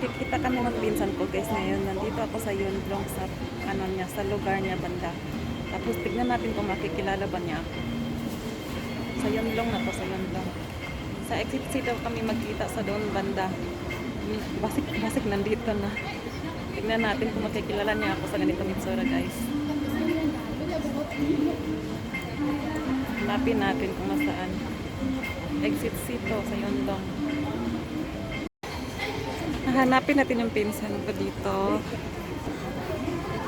Magkikita kami magpinsan ko guys ngayon. Nandito ako sa Yunlong sa sa lugar niya banda. Tapos tignan natin kung makikilala ba niya ako. Sa Yunlong na to, sa Yunlong. Sa exit C daw kami magkita sa doon banda. Basik nandito na. Tignan natin kung makikilala niya ako sa ganitong itsura guys. Hanapin natin kung nasaan. Exit C to, sa Yunlong. Hanapin natin yung pinsan ko dito.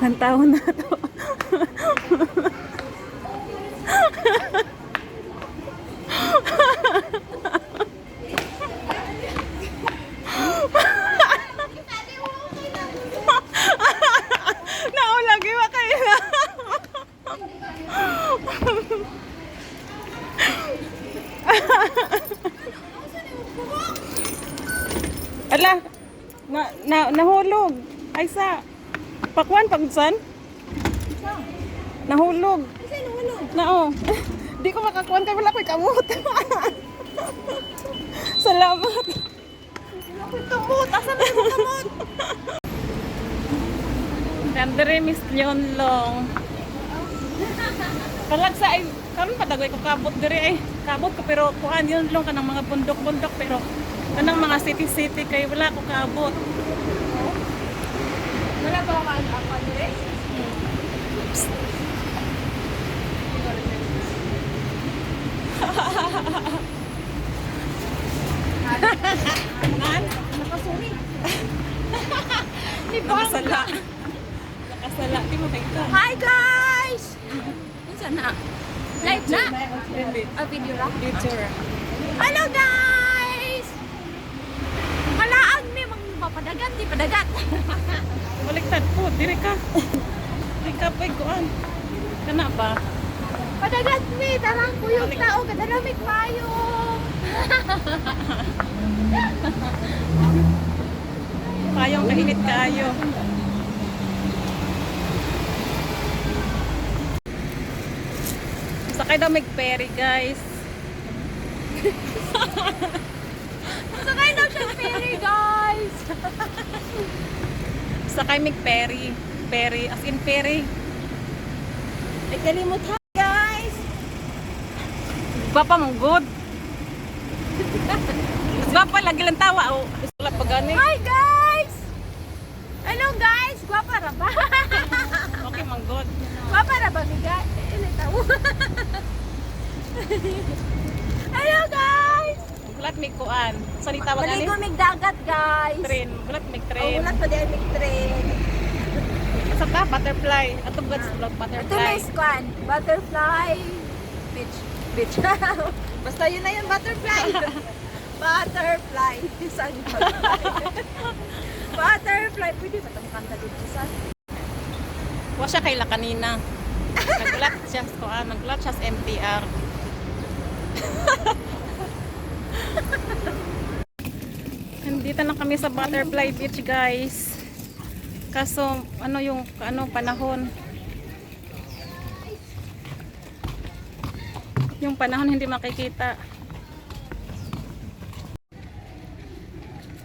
Ang taon na to. Naulagi ba kayo? Ala, nahulog. Ay sa pakwan pagsan? Nahulog. Kasi nahulog. Nao. Di ko makakuan kay wala ko'y kamot. Salamat. Wala ko'y kamot. Asan na yung kamot? Andre Miss Yunlong. Kalagsa ay karon padagoy ko kabot diri ay kabot ko pero kuan Yunlong kanang mga bundok-bundok pero kanang mga city-city kay wala ko kaabot. Wala ba ako dire? Nan, Nakasuri. nakasala. Nakasala di mo kita. Hi guys! Unsa na? Live na? Hindi. Video ra? Picture. Hello guys! Malaag ni mga papadagat, di padagat. Baliktad po, diri ka. Di ka pa'y kuan. Kana ba? Padagat mi, tarang kuyog tao, kadalamig payong. Payong kainit kaayo. Sakay daw mag-ferry guys. Sakay daw siya ferry guys! Sakay mag-ferry. Ferry, as in ferry. Ay kalimot ha guys! Bapa mong good. Bapa lagi lang tawa. Oh. Wala pa gani. Hi guys! Hello guys! Gwapa ra ba? Okay mang good. Gwapa ra ba miga? Ili tao. Hello guys! Bulat may kuan. Sa ni tawag ani? Maligo mig dagat guys! Train. Bulat may Oh, train. ulat pa di mig train. Sa ka butterfly. Atong goods vlog Ito butterfly. may squad. Butterfly. Beach. Beach. Basta yun na yun, butterfly. Butterfly. Saan yung butterfly? Butterfly. Pwede ba itong kanta dito sa? Wa siya kay la kanina. Nagulat siya sa kuan, nagulat siya sa MTR. Nandito na kami sa Butterfly Beach, guys. Kaso yung panahon. Yung panahon hindi makikita.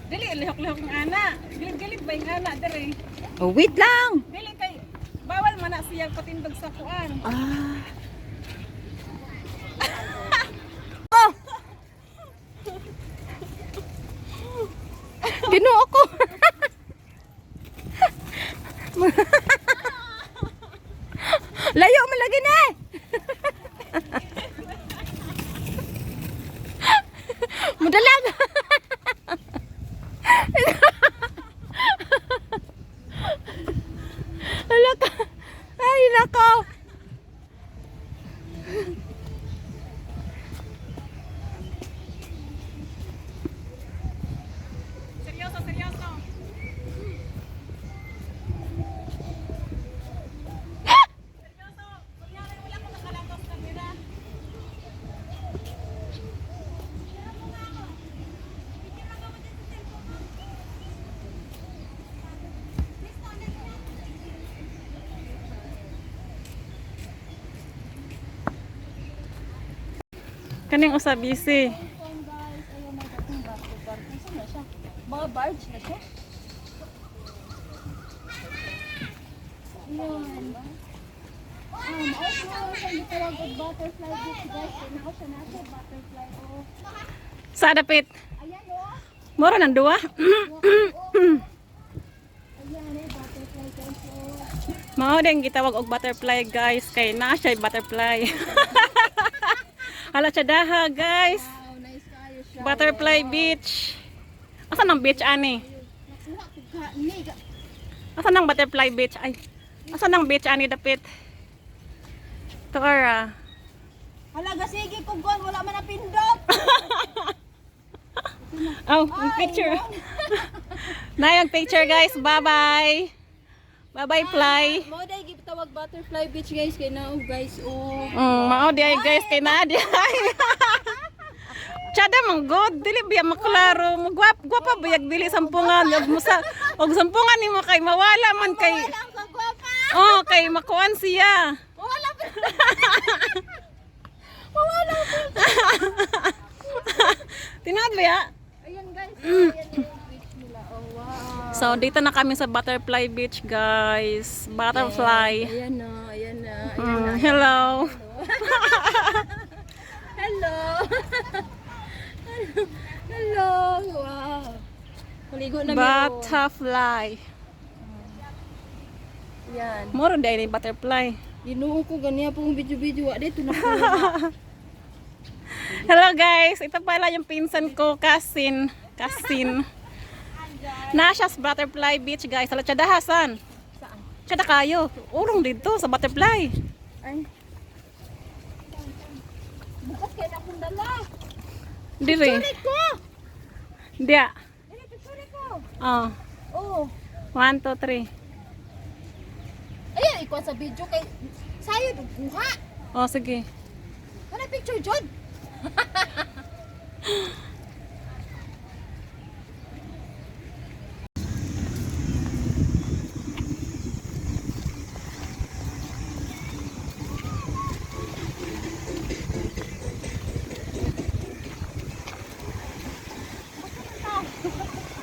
Dili lihok-lihok ng ana. Gilid-gilid ba yung ana dere? Oh, wait lang! Dili kay bawal man na siya patindog sa kuan. Ah. Oh! Ginoo ako! Layo mo lagi na eh! Mudalag! Hala ka! Ay, nako! Seryoso, seryoso. Seryoso. Kunyari wala ko nakalagos kamera. Kaning usabisi. Mga barge na siya. Yun. Also, sa gitawag og butterfly beach guys. Kaya na siya nasa butterfly. Oh. Sa dapit. Ayan oh. Mura ng duwa. Ayan eh, butterfly guys. Oh. Mao din gitawag og butterfly guys kay naa siya butterfly. Hala siya daha guys. Wow, nice kayo siya. Butterfly beach. Asa nang beach ani? Nakuha ko ka. Niga. Asa nang butterfly beach? Ay. Asa nang beach ani dapit? Tora. Halaga sige kung kuwan wala man na pindot. Oh, yung picture. Na yung picture guys. Bye-bye. Bye-bye fly. Mo day gitawag butterfly beach guys kay na guys. Oh. Mao di ay guys kay naa di ay. Chada man god dili biya maklaro. Gwapa buyag dili sampungan og sampungan nimo kay mawala man kay. Wala ka gwapa. Oh, kay makuan siya. Wala pa. Wala pa. Tinawad ba ya? Ayan guys. Ayan yung beach nila. Oh wow. So dito na kami sa Butterfly Beach guys. Butterfly. Ayan na, ayan na. Hello. Hello. Hello. Wow. Maligo na meron. Butterfly. Yan. Moro dai ni butterfly. Ginuo ko ganiya pong video-video. Wa dito na ko. Hello guys, ito pala yung pinsan ko, Kasin. Nasa sa Butterfly Beach guys. Hala tsada Hasan. Saan? Tsada kayo. Urong dito sa Butterfly. Ay. Bukas kaya na akong dala. Dire. Sorry ko. Dia. Dili, sorry ko. Oh. Oh. 1, 2, 3. Ayan, ikaw sa video kay sayo duguha. Oh, sige. Kana picture jud.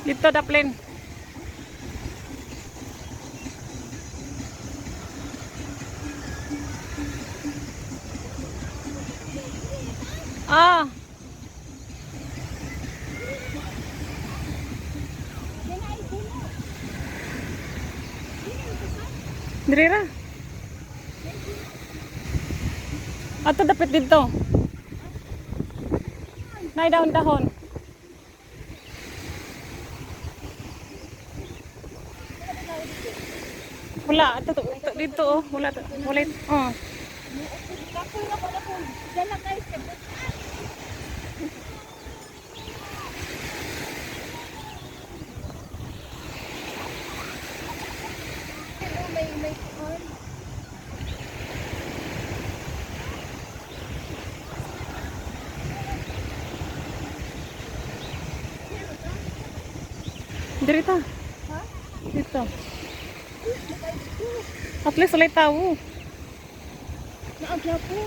Dito daplin. Ah. Dirira. Ato dapat dito. Nay dahon-dahon. Wala, ato dito oh. Wala to. Wala. Oh. Kapoy na ko na ko. Dala guys. May on. Dirito. Ha? Dito. At least walay tao. Naagya po.